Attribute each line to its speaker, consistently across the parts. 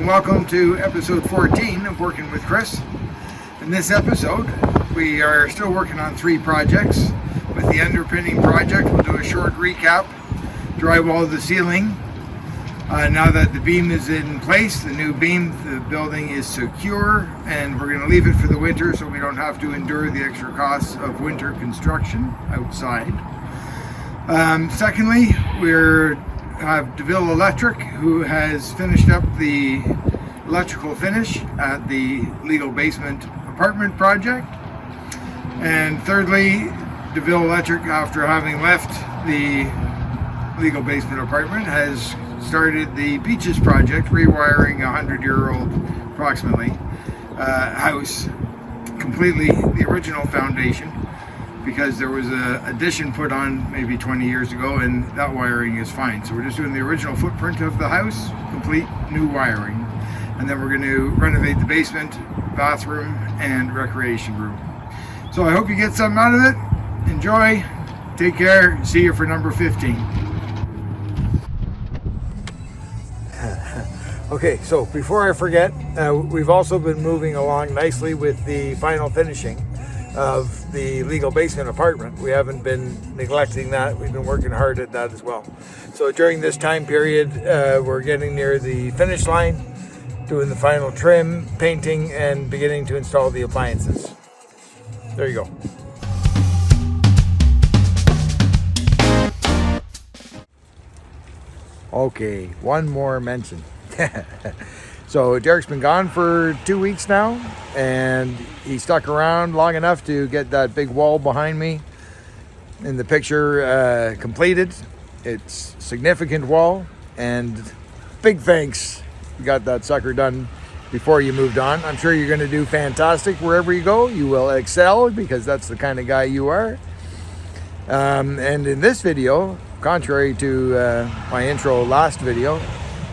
Speaker 1: welcome to episode 14 of Working with Chris. In this episode, we are still working on 3 projects. With the underpinning project, we'll do a short recap, drywall the ceiling. Now that the beam is in place, the new beam, the building is secure, and we're going to leave it for the winter so we don't have to endure the extra costs of winter construction outside. Secondly, we have Deville Electric, who has finished up the electrical finish at the legal basement apartment project. And thirdly, Deville Electric, after having left the legal basement apartment, has started the Beaches project, rewiring a 100-year-old approximately house, completely the original foundation, because there was an addition put on maybe 20 years ago and that wiring is fine. So we're just doing the original footprint of the house, complete new wiring. And then we're going to renovate the basement, bathroom, and recreation room. So I hope you get something out of it. Enjoy. Take care. See you for number 15.
Speaker 2: Okay, so before I forget, we've also been moving along nicely with the final finishing of the legal basement apartment. We haven't been neglecting that. We've been working hard at that as well. So during this time period, we're getting near the finish line, doing the final trim, painting, and beginning to install the appliances. There you go. Okay, one more mention. So Derek's been gone for 2 weeks now, and he stuck around long enough to get that big wall behind me in the picture completed. It's a significant wall, and big thanks. You got that sucker done before you moved on. I'm sure you're going to do fantastic wherever you go. You will excel, because that's the kind of guy you are. And in this video, contrary to my intro last video,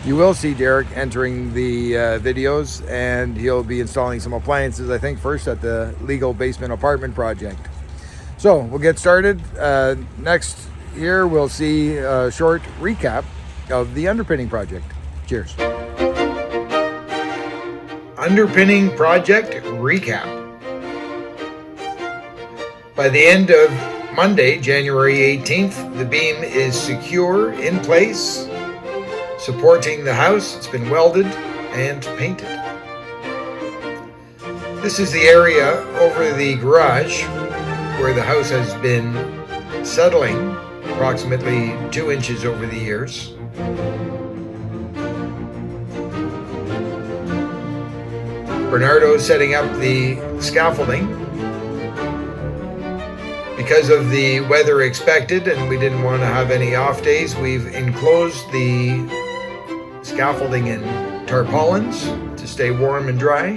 Speaker 2: you will see Derek entering the videos, and he'll be installing some appliances, I think, first at the legal basement apartment project. So we'll get started. Next here, we'll see a short recap of the underpinning project. Cheers.
Speaker 1: Underpinning project recap. By the end of Monday, January 18th, the beam is secure in place, supporting the house. It's been welded and painted. This is the area over the garage where the house has been settling approximately 2 inches over the years. Bernardo setting up the scaffolding. Because of the weather expected and we didn't want to have any off days, we've enclosed the scaffolding in tarpaulins to stay warm and dry.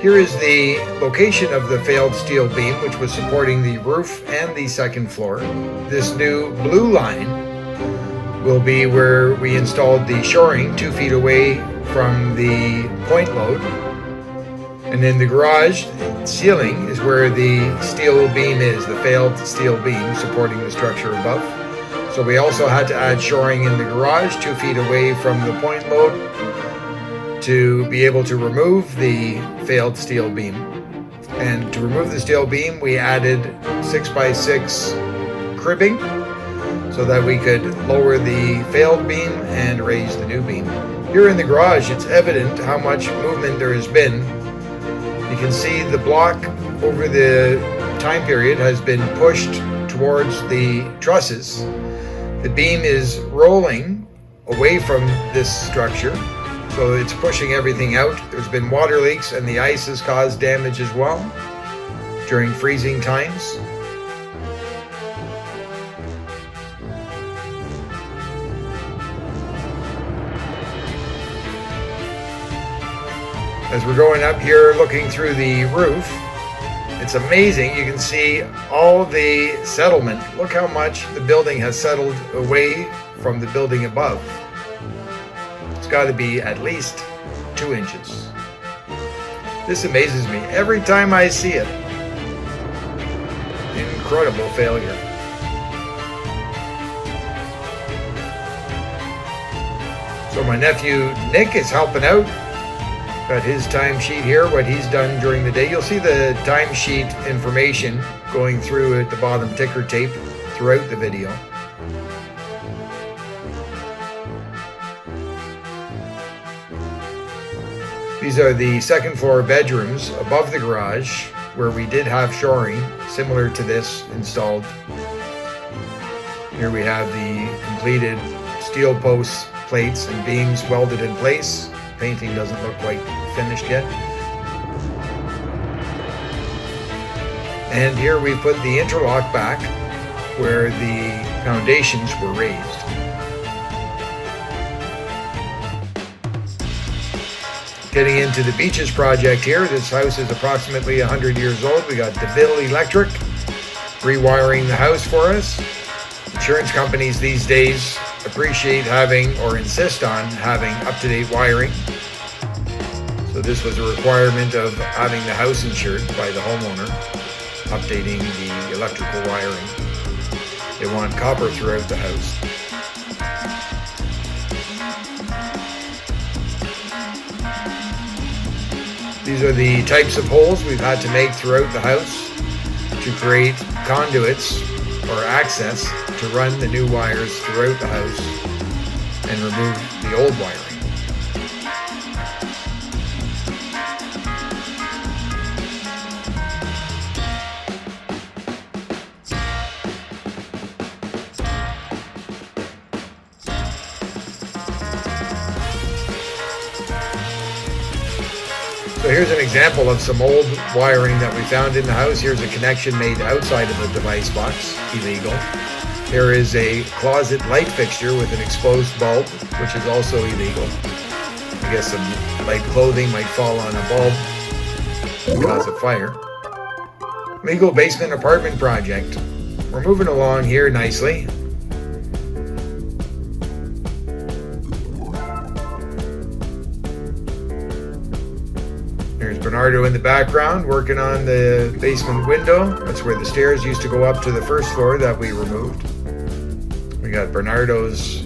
Speaker 1: Here is the location of the failed steel beam, which was supporting the roof and the second floor. This new blue line will be where we installed the shoring 2 feet away from the point load. And in the garage ceiling is where the steel beam is, the failed steel beam supporting the structure above. So we also had to add shoring in the garage 2 feet away from the point load to be able to remove the failed steel beam. And to remove the steel beam, we added 6x6 cribbing so that we could lower the failed beam and raise the new beam. Here in the garage, it's evident how much movement there has been. You can see the block over the time period has been pushed towards the trusses. The beam is rolling away from this structure, so it's pushing everything out. There's been water leaks, and the ice has caused damage as well during freezing times. As we're going up here looking through the roof, it's amazing. You can see all the settlement. Look how much the building has settled away from the building above. It's got to be at least 2 inches. This amazes me every time I see it. Incredible failure. So my nephew Nick is helping out. Got his timesheet here, what he's done during the day. You'll see the timesheet information going through at the bottom ticker tape throughout the video. These are the second floor bedrooms above the garage where we did have shoring similar to this installed. Here we have the completed steel posts, plates, and beams welded in place. Painting doesn't look quite finished yet. And here we put the interlock back where the foundations were raised. Getting into the Beaches project here. This house is approximately 100 years old. We got Deville Electric rewiring the house for us. Insurance companies these days appreciate having or insist on having up-to-date wiring. So this was a requirement of having the house insured by the homeowner, updating the electrical wiring. They want copper throughout the house. These are the types of holes we've had to make throughout the house to create conduits or access to run the new wires throughout the house and remove the old wiring. So here's an example of some old wiring that we found in the house. Here's a connection made outside of the device box, illegal. There is a closet light fixture with an exposed bulb, which is also illegal. I guess some light clothing might fall on a bulb and cause a fire. Legal basement apartment project. We're moving along here nicely. There's Bernardo in the background working on the basement window. That's where the stairs used to go up to the first floor that we removed. We got Bernardo's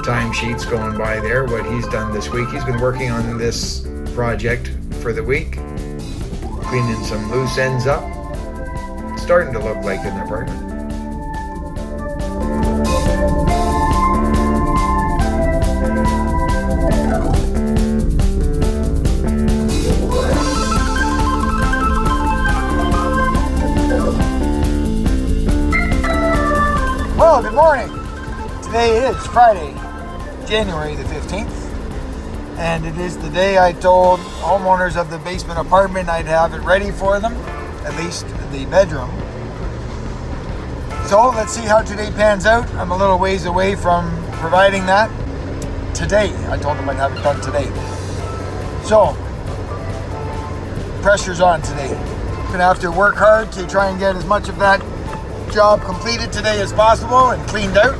Speaker 1: timesheets going by there, what he's done this week. He's been working on this project for the week, cleaning some loose ends up. It's starting to look like an apartment.
Speaker 2: Well, good morning. Today is Friday, January the 15th, and it is the day I told homeowners of the basement apartment I'd have it ready for them, at least the bedroom. So let's see how today pans out. I'm a little ways away from providing that today. I told them I'd have it done today. So, pressure's on today. Gonna have to work hard to try and get as much of that job completed today as possible and cleaned out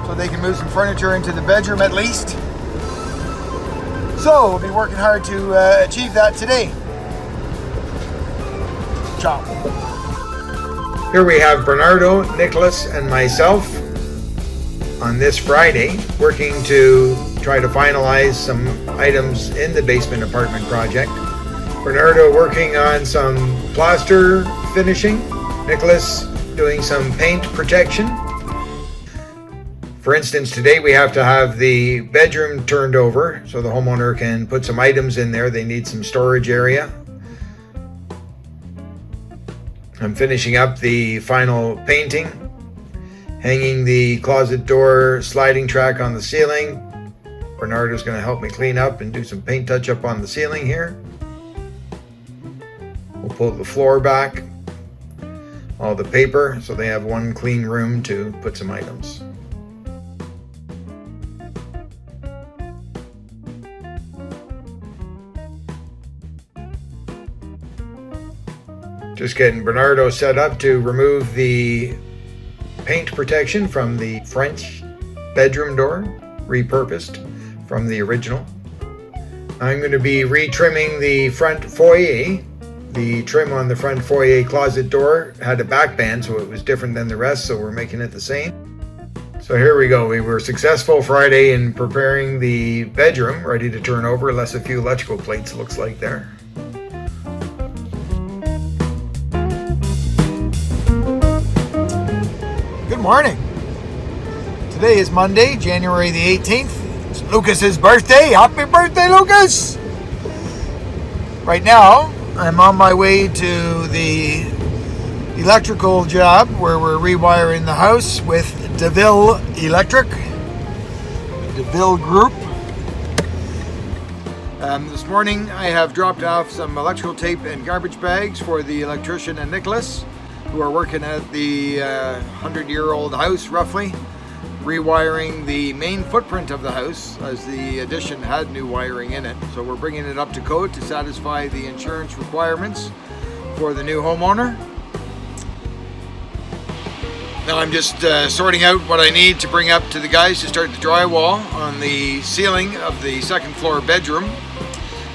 Speaker 2: so they can move some furniture into the bedroom at least. So we'll be working hard to achieve that today. Ciao.
Speaker 1: Here we have Bernardo, Nicholas, and myself on this Friday working to try to finalize some items in the basement apartment project. Bernardo working on some plaster finishing. Nicholas doing some paint protection. For instance, today we have to have the bedroom turned over so the homeowner can put some items in there. They need some storage area. I'm finishing up the final painting, hanging the closet door sliding track on the ceiling. Bernardo's going to help me clean up and do some paint touch up on the ceiling here. We'll pull the floor back, all the paper, so they have one clean room to put some items. Just getting Bernardo set up to remove the paint protection from the French bedroom door, repurposed from the original. I'm going to be retrimming the front foyer. The trim on the front foyer closet door had a back band, so it was different than the rest, so we're making it the same. So here we go. We were successful Friday in preparing the bedroom, ready to turn over, unless a few electrical plates, looks like there.
Speaker 2: Good morning. Today is Monday, January the 18th. It's Lucas's birthday. Happy birthday, Lucas! Right now, I'm on my way to the electrical job where we're rewiring the house with Deville Electric, Deville Group. This morning I have dropped off some electrical tape and garbage bags for the electrician and Nicholas, who are working at the 100-year-old house roughly, rewiring the main footprint of the house as the addition had new wiring in it. So we're bringing it up to code to satisfy the insurance requirements for the new homeowner. Now I'm just sorting out what I need to bring up to the guys to start the drywall on the ceiling of the second floor bedroom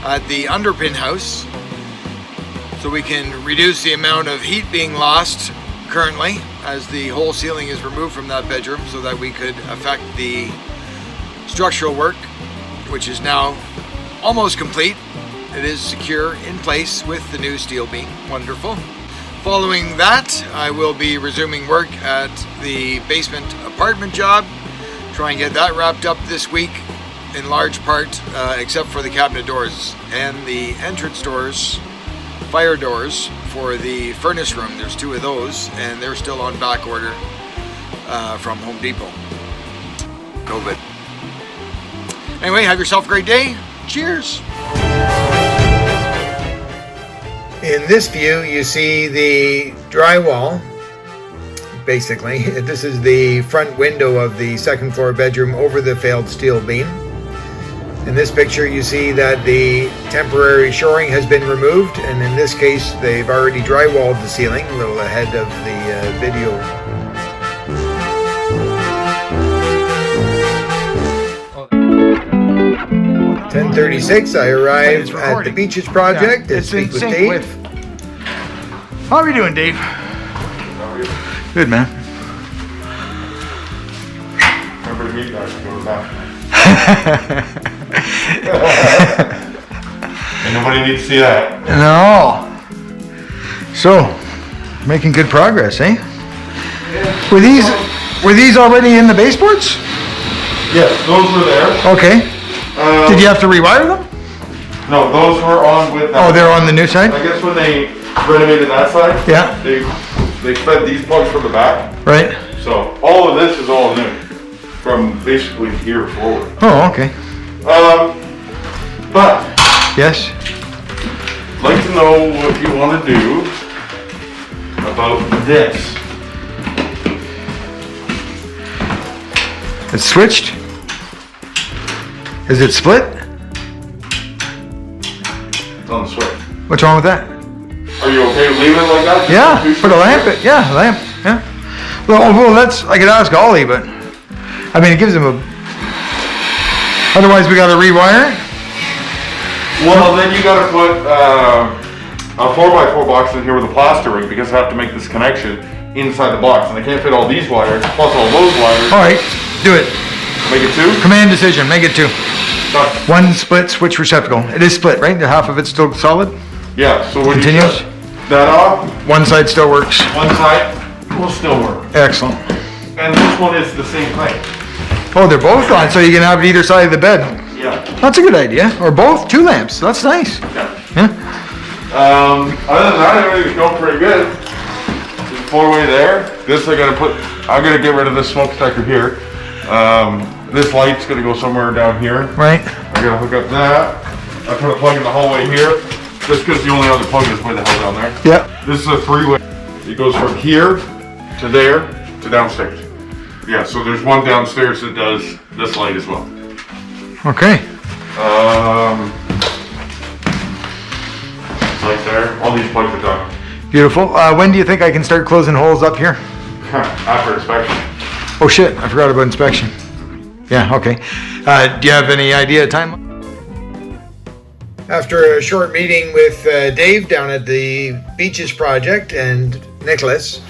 Speaker 2: at the Underpin house, so we can reduce the amount of heat being lost currently as the whole ceiling is removed from that bedroom, so that we could affect the structural work, which is now almost complete. It is secure in place with the new steel beam. Wonderful. Following that, I will be resuming work at the basement apartment job, try and get that wrapped up this week in large part, except for the cabinet doors and the entrance doors, fire doors for the furnace room. There's 2 of those and they're still on back order from Home Depot. COVID. Anyway, have yourself a great day. Cheers.
Speaker 1: In this view, you see the drywall. Basically, this is the front window of the second floor bedroom over the failed steel beam. In this picture, you see that the temporary shoring has been removed, and in this case, they've already drywalled the ceiling, a little ahead of the video. At 10:36, I arrive at the Beaches project to speak with Dave.
Speaker 2: How are you doing, Dave? Good, man.
Speaker 3: Remember to meet guys when we're back. And nobody needs to see that.
Speaker 2: No. So, making good progress, eh? Were these already in the baseboards?
Speaker 3: Yes, those were there.
Speaker 2: Okay. Did you have to rewire them?
Speaker 3: No, those were on with that.
Speaker 2: Oh, they're on the new side?
Speaker 3: I guess when they renovated that side,
Speaker 2: Yeah.
Speaker 3: they fed these plugs from the back.
Speaker 2: Right.
Speaker 3: So all of this is all new, from basically here forward.
Speaker 2: Oh, okay.
Speaker 3: But
Speaker 2: Yes.
Speaker 3: I'd like to know what you want to do about this.
Speaker 2: It's switched? Is it split?
Speaker 3: It's on the switch.
Speaker 2: What's wrong with that?
Speaker 3: Are you okay with leaving it like that?
Speaker 2: Yeah,
Speaker 3: Two
Speaker 2: put a lamp.
Speaker 3: switches?
Speaker 2: Yeah, lamp. Yeah. Well, that's. I could ask Ollie, but I mean, it gives him a. Otherwise, we got to rewire it.
Speaker 3: Well, then you gotta put a 4x4 box in here with a plaster ring, because I have to make this connection inside the box, and I can't fit all these wires plus all those wires.
Speaker 2: All right, do it.
Speaker 3: Make it 2?
Speaker 2: Command decision. Make it 2.
Speaker 3: Done.
Speaker 2: 1 split switch receptacle. It is split, right? The half of it's still solid.
Speaker 3: Yeah, so when you
Speaker 2: Continuous?
Speaker 3: shut that off,
Speaker 2: One side still works.
Speaker 3: one side will still work.
Speaker 2: Excellent.
Speaker 3: And this one is the same thing.
Speaker 2: Oh, they're both on, so you can have it either side of the bed.
Speaker 3: Yeah.
Speaker 2: That's a good idea. Or both, 2 lamps. That's nice.
Speaker 3: Yeah.
Speaker 2: Yeah.
Speaker 3: Other than that, everything's going pretty good. There's 4-way there. This I'm gonna get rid of this smoke detector here. This light's gonna go somewhere down here.
Speaker 2: Right.
Speaker 3: I gotta hook up that. I put a plug in the hallway here, just because the only other plug is way the hell down there.
Speaker 2: Yeah.
Speaker 3: This is a 3-way. It goes from here to there to downstairs. Yeah, so there's one downstairs that does this light as well.
Speaker 2: Okay.
Speaker 3: Right there. All these plugs are done.
Speaker 2: Beautiful. When do you think I can start closing holes up here?
Speaker 3: After inspection.
Speaker 2: Oh shit, I forgot about inspection. Yeah, okay. Do you have any idea of time?
Speaker 1: After a short meeting with Dave down at the Beaches project and Nicholas,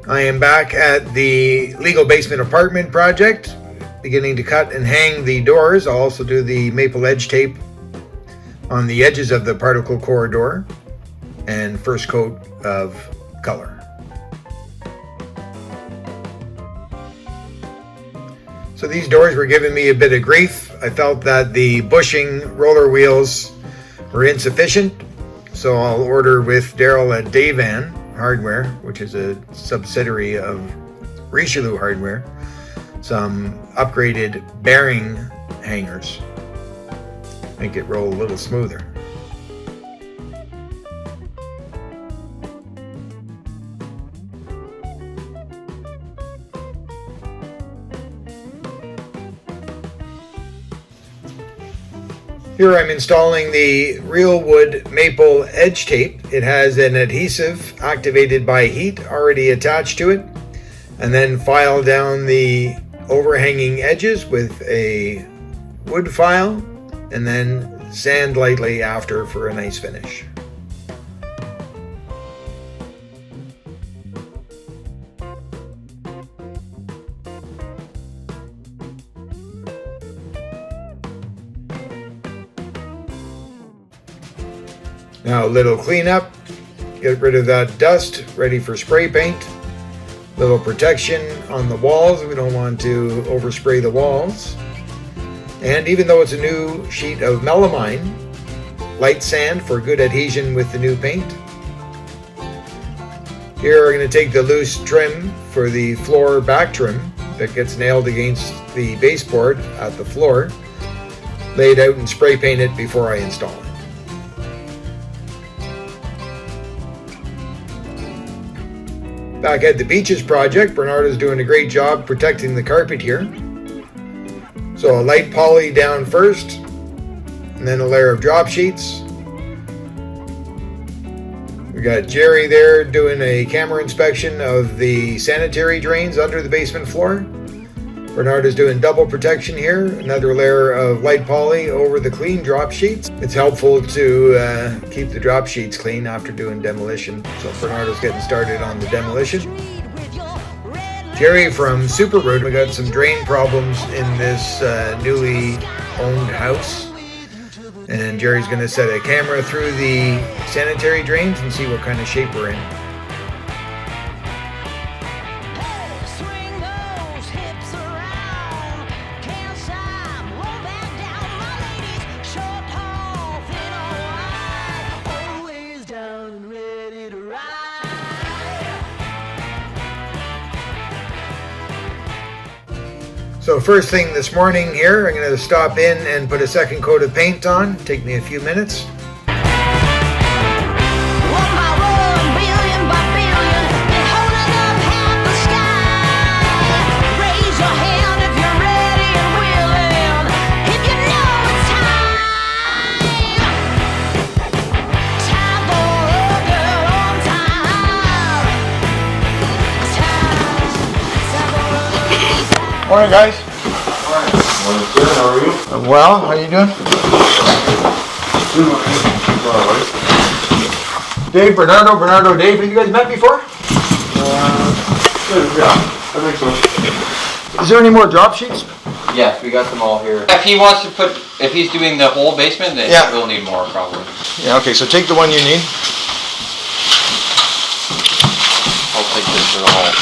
Speaker 1: I am back at the legal basement apartment project, beginning to cut and hang the doors. I'll also do the maple edge tape on the edges of the particle corridor and first coat of color. So these doors were giving me a bit of grief. I felt that the bushing roller wheels were insufficient, so I'll order with Daryl at Davan Hardware, which is a subsidiary of Richelieu Hardware, some upgraded bearing hangers. Make it roll a little smoother. Here I'm installing the real wood maple edge tape. It has an adhesive activated by heat already attached to it, and then file down the overhanging edges with a wood file, and then sand lightly after for a nice finish. Now a little cleanup, get rid of that dust, ready for spray paint. Little protection on the walls, we don't want to overspray the walls. And even though it's a new sheet of melamine, light sand for good adhesion with the new paint. Here we're going to take the loose trim for the floor back trim that gets nailed against the baseboard at the floor, lay it out and spray paint it before I install it. Back at the Beaches project, Bernardo's doing a great job protecting the carpet here. So a light poly down first, and then a layer of drop sheets. We got Jerry there doing a camera inspection of the sanitary drains under the basement floor. Bernardo's doing double protection here, another layer of light poly over the clean drop sheets. It's helpful to keep the drop sheets clean after doing demolition. So Bernardo's getting started on the demolition. Jerry from Super Root, we got some drain problems in this newly owned house. And Jerry's gonna set a camera through the sanitary drains and see what kind of shape we're in. So first thing this morning here, I'm going to stop in and put a second coat of paint on. Take me a few minutes.
Speaker 2: Morning, guys.
Speaker 3: Morning, sir. How are you?
Speaker 2: Well, how you doing? Dave, Bernardo, Dave. Have you guys met before?
Speaker 3: Yeah, I think so.
Speaker 2: Is there any more drop sheets?
Speaker 4: Yes, we got them all here. If he wants to put, if he's doing the whole basement, then
Speaker 2: Yeah.
Speaker 4: we'll need more probably.
Speaker 2: Yeah, okay, so take the one you need.
Speaker 4: I'll take this for the whole.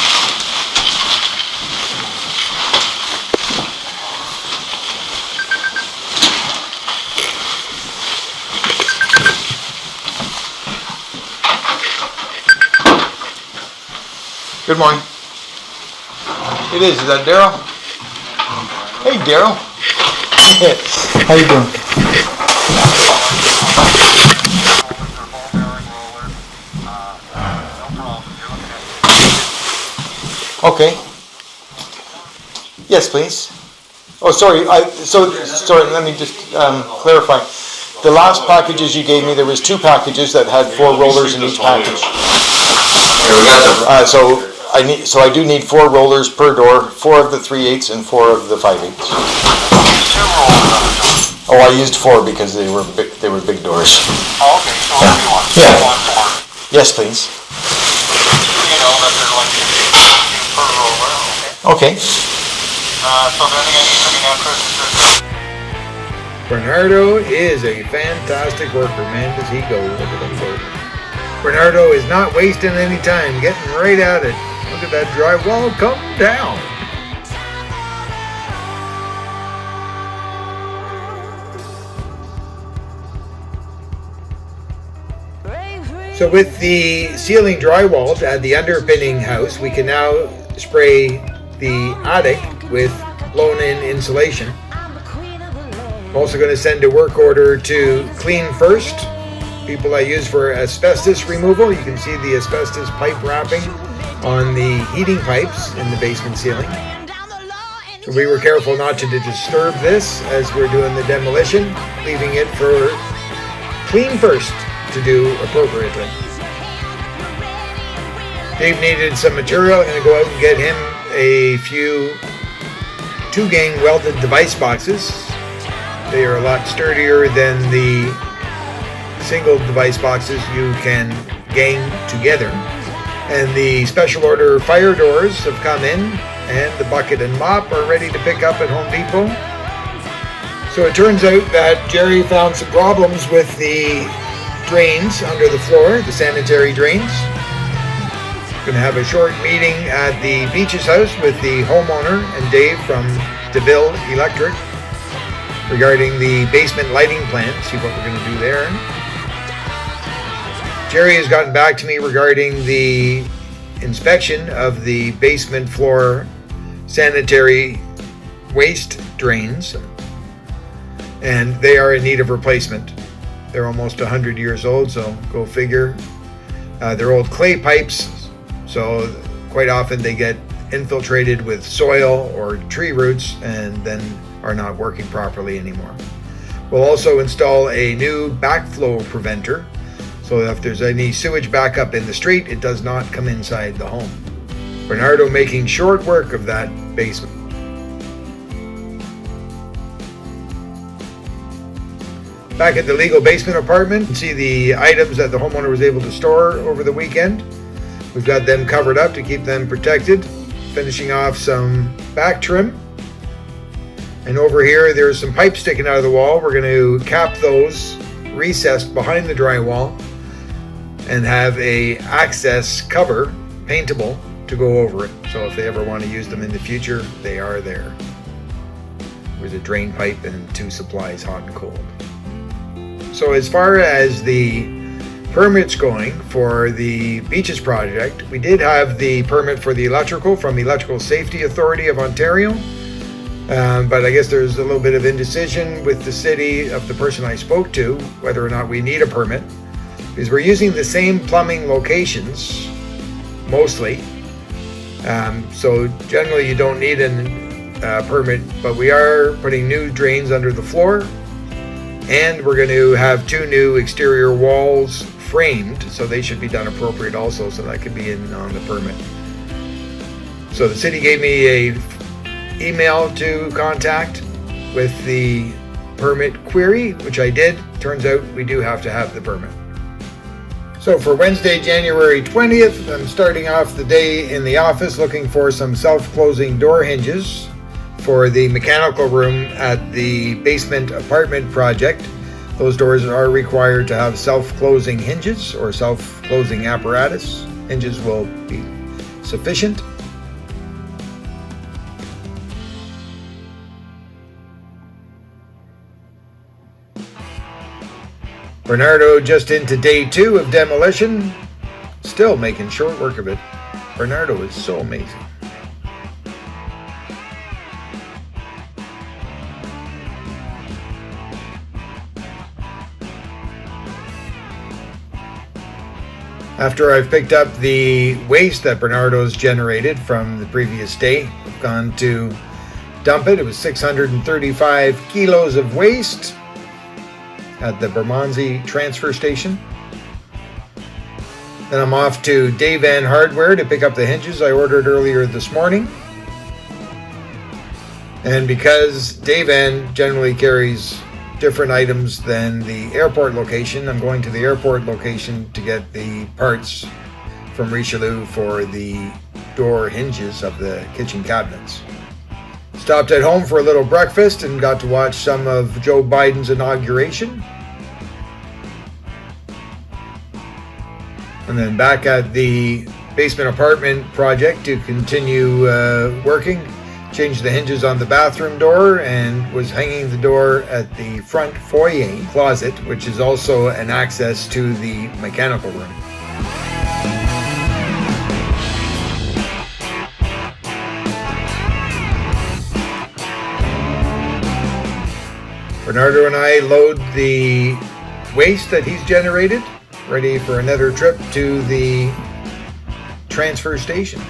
Speaker 2: Good morning. It is that Daryl? Hey, Daryl. How you doing? Okay. Yes, please. Oh, sorry. Sorry. Let me just clarify. The last packages you gave me, there was 2 packages that had 4 rollers in each package.
Speaker 4: Here we got them.
Speaker 2: So I do need 4 rollers per door, 4 of the 3/8 and 4 of the 5/8. Oh, I used 4 because they were big doors.
Speaker 5: Oh, okay, so what do you want?
Speaker 2: Yeah.
Speaker 5: You want 4?
Speaker 2: Yes, please.
Speaker 5: You know that they're like
Speaker 4: Okay.
Speaker 5: So the only thing I need from you now, Chris, is just
Speaker 1: Bernardo is a fantastic worker, man. Does he go? Look at him go. Bernardo is not wasting any time, getting right at it. Look at that drywall come down. So with the ceiling drywall at the underpinning house, we can now spray the attic with blown-in insulation. I'm also going to send a work order to Clean First, people I use for asbestos removal. You can see the asbestos pipe wrapping on the heating pipes in the basement ceiling. So we were careful not to disturb this as we're doing the demolition, leaving it for Clean First to do appropriately. Dave needed some material. I'm going to go out and get him a few 2-gang welded device boxes. They are a lot sturdier than the single device boxes you can gang together. And the special order fire doors have come in, and the bucket and mop are ready to pick up at Home Depot. So it turns out that Jerry found some problems with the drains under the floor, the sanitary drains. Going to have a short meeting at the Beaches house with the homeowner and Dave from Deville Electric regarding the basement lighting plan, see what we're going to do there. Jerry has gotten back to me regarding the inspection of the basement floor sanitary waste drains, and they are in need of replacement. They're almost 100 years old, so go figure. They're old clay pipes, so quite often they get infiltrated with soil or tree roots and then are not working properly anymore. We'll also install a new backflow preventer, so if there's any sewage backup in the street, it does not come inside the home. Bernardo making short work of that basement. Back at the legal basement apartment, you see the items that the homeowner was able to store over the weekend. We've got them covered up to keep them protected. Finishing off some back trim. And over here, there's some pipes sticking out of the wall. We're going to cap those recessed behind the drywall and have a access cover, paintable, to go over it. So if they ever want to use them in the future, they are there. There's a drain pipe and 2 supplies, hot and cold. So as far as the permits going for the Beaches project, we did have the permit for the electrical from the Electrical Safety Authority of Ontario. But I guess there's a little bit of indecision with the city of the person I spoke to, whether or not we need a permit, because we're using the same plumbing locations, mostly. So generally you don't need a permit, but we are putting new drains under the floor, and we're going to have 2 new exterior walls framed, so they should be done appropriate also, so that could be in on the permit. So the city gave me a email to contact with the permit query, which I did. Turns out we do have to have the permit. So for Wednesday, January 20th, I'm starting off the day in the office looking for some self-closing door hinges for the mechanical room at the basement apartment project. Those doors are required to have self-closing hinges or self-closing apparatus. Hinges will be sufficient. Bernardo just into day 2 of demolition, still making short work of it. Bernardo is so amazing. After I've picked up the waste that Bernardo's generated from the previous day, I've gone to dump it. It was 635 kilos of waste at the Bermondsey transfer station. Then I'm off to Dayvan Hardware to pick up the hinges I ordered earlier this morning. And because Dayvan generally carries different items than the airport location, I'm going to the airport location to get the parts from Richelieu for the door hinges of the kitchen cabinets. Stopped at home for a little breakfast and got to watch some of Joe Biden's inauguration. And then back at the basement apartment project to continue working. Changed the hinges on the bathroom door and was hanging the door at the front foyer closet, which is also an access to the mechanical room. Bernardo and I load the waste that he's generated, ready for another trip to the transfer station.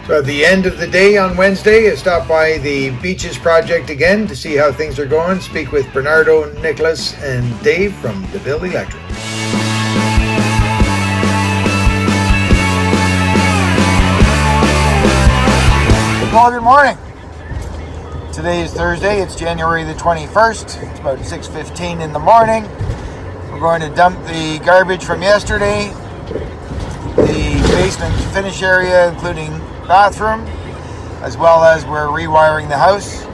Speaker 1: So at the end of the day on Wednesday, I stopped by the Beaches project again to see how things are going, speak with Bernardo, Nicholas, and Dave from Deville Electric.
Speaker 2: Well, good morning. Today is Thursday. It's January the 21st. It's about 6:15 in the morning. We're going to dump the garbage from yesterday, the basement finish area, including bathroom, as well as we're rewiring the house.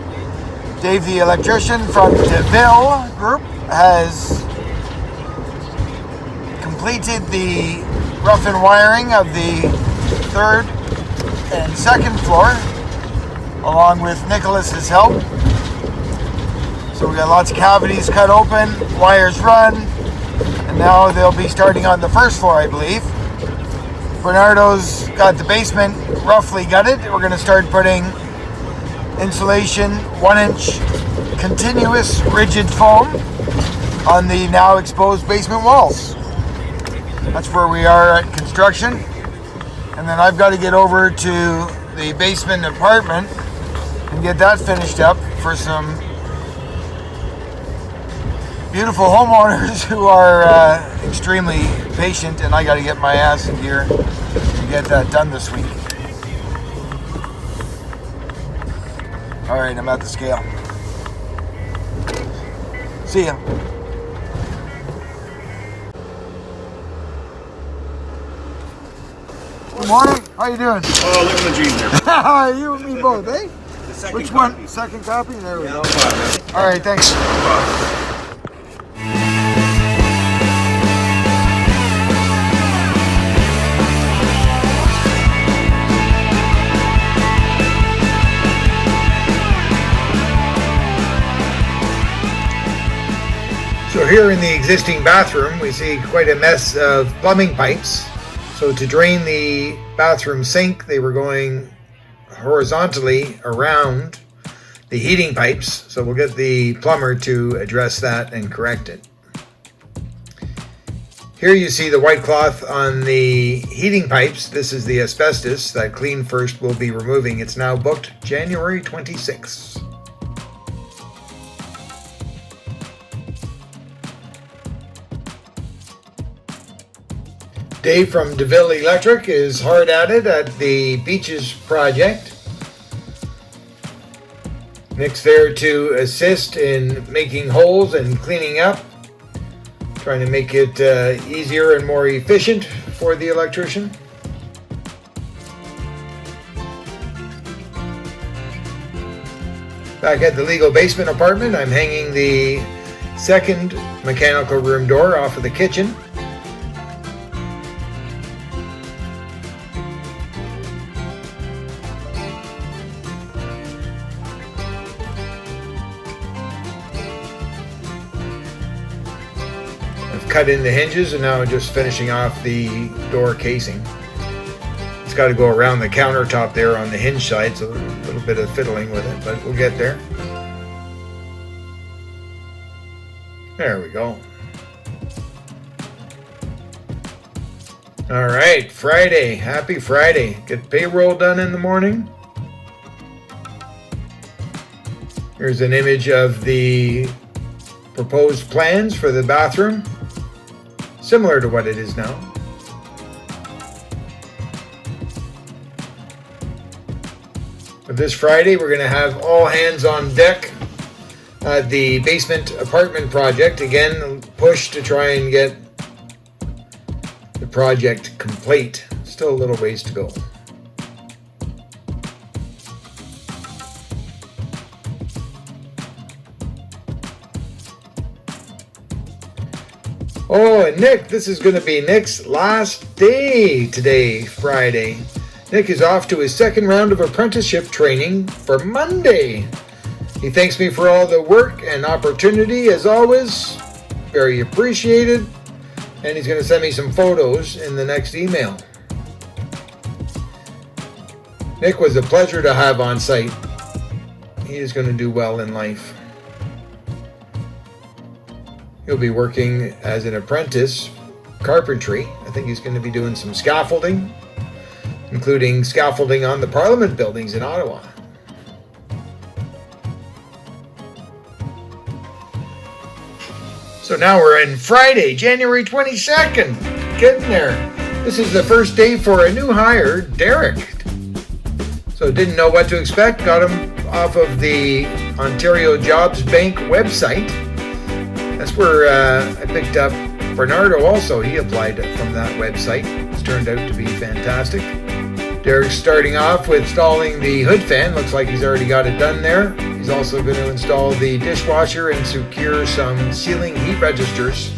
Speaker 2: Dave, the electrician from Deville Group, has completed the rough and wiring of the third and second floor, along with Nicholas's help. So we got lots of cavities cut open, wires run, and now they'll be starting on the first floor, I believe. Bernardo's got the basement roughly gutted. We're going to start putting insulation, 1-inch continuous rigid foam on the now exposed basement walls. That's where we are at construction. And then I've got to get over to the basement apartment and get that finished up for some beautiful homeowners who are extremely patient, and I got to get my ass in gear to get that done this week. All right, I'm at the scale. See ya. Good morning. How you doing?
Speaker 6: Oh, look at the jeans there.
Speaker 2: You and me both, eh?
Speaker 6: The second
Speaker 2: Which
Speaker 6: copy.
Speaker 2: one? Second copy? There we
Speaker 6: Yeah,
Speaker 2: go.
Speaker 6: no problem.
Speaker 2: All right, thanks.
Speaker 1: So here in the existing bathroom, we see quite a mess of plumbing pipes. So to drain the bathroom sink, they were going horizontally around the heating pipes. So we'll get the plumber to address that and correct it. Here you see the white cloth on the heating pipes. This is the asbestos that Clean First will be removing. It's now booked January 26th. Dave from Deville Electric is hard at it at the Beaches project. Nick's there to assist in making holes and cleaning up, trying to make it easier and more efficient for the electrician. Back at the legal basement apartment, I'm hanging the second mechanical room door off of the kitchen. Cut in the hinges and now just finishing off the door casing. It's got to go around the countertop there on the hinge side, so a little bit of fiddling with it, but we'll get there. There we go. All right, Friday. Happy Friday. Get payroll done in the morning. Here's an image of the proposed plans for the bathroom. Similar to what it is now. But this Friday, we're going to have all hands on deck at the basement apartment project. Again, push to try and get the project complete. still a little ways to go. Oh, and Nick, this is going to be Nick's last day today, Friday. Nick is off to his second round of apprenticeship training for Monday. He thanks me for all the work and opportunity, as always. Very appreciated. And he's going to send me some photos in the next email. Nick was a pleasure to have on site. He is going to do well in life. He'll be working as an apprentice, carpentry. I think he's going to be doing some scaffolding, including scaffolding on the Parliament buildings in Ottawa. So now we're in Friday, January 22nd. Getting there. This is the first day for a new hire, Derek. So didn't know what to expect. Got him off of the Ontario Jobs Bank website. That's where I picked up Bernardo also. He applied from that website. It's turned out to be fantastic. Derek's starting off with installing the hood fan. Looks like he's already got it done there. He's also going to install the dishwasher and secure some ceiling heat registers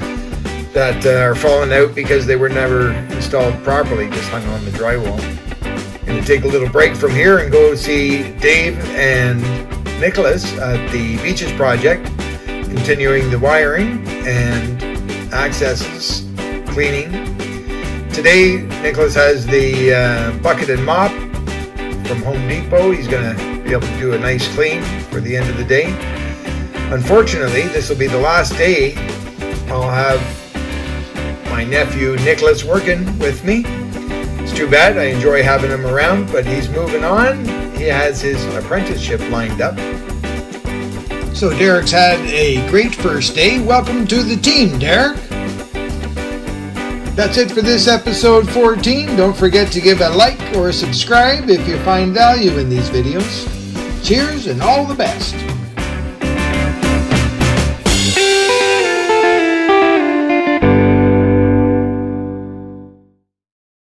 Speaker 1: that are falling out because they were never installed properly, just hung on the drywall. Going to take a little break from here and go see Dave and Nicholas at the Beaches Project, continuing the wiring and accesses, cleaning. Today, Nicholas has the bucket and mop from Home Depot. He's going to be able to do a nice clean for the end of the day. Unfortunately, this will be the last day I'll have my nephew Nicholas working with me. It's too bad. I enjoy having him around, but he's moving on. He has his apprenticeship lined up. So Derek's had a great first day. Welcome to the team, Derek. That's it for this episode 14. Don't forget to give a like or a subscribe if you find value in these videos. Cheers and all the best.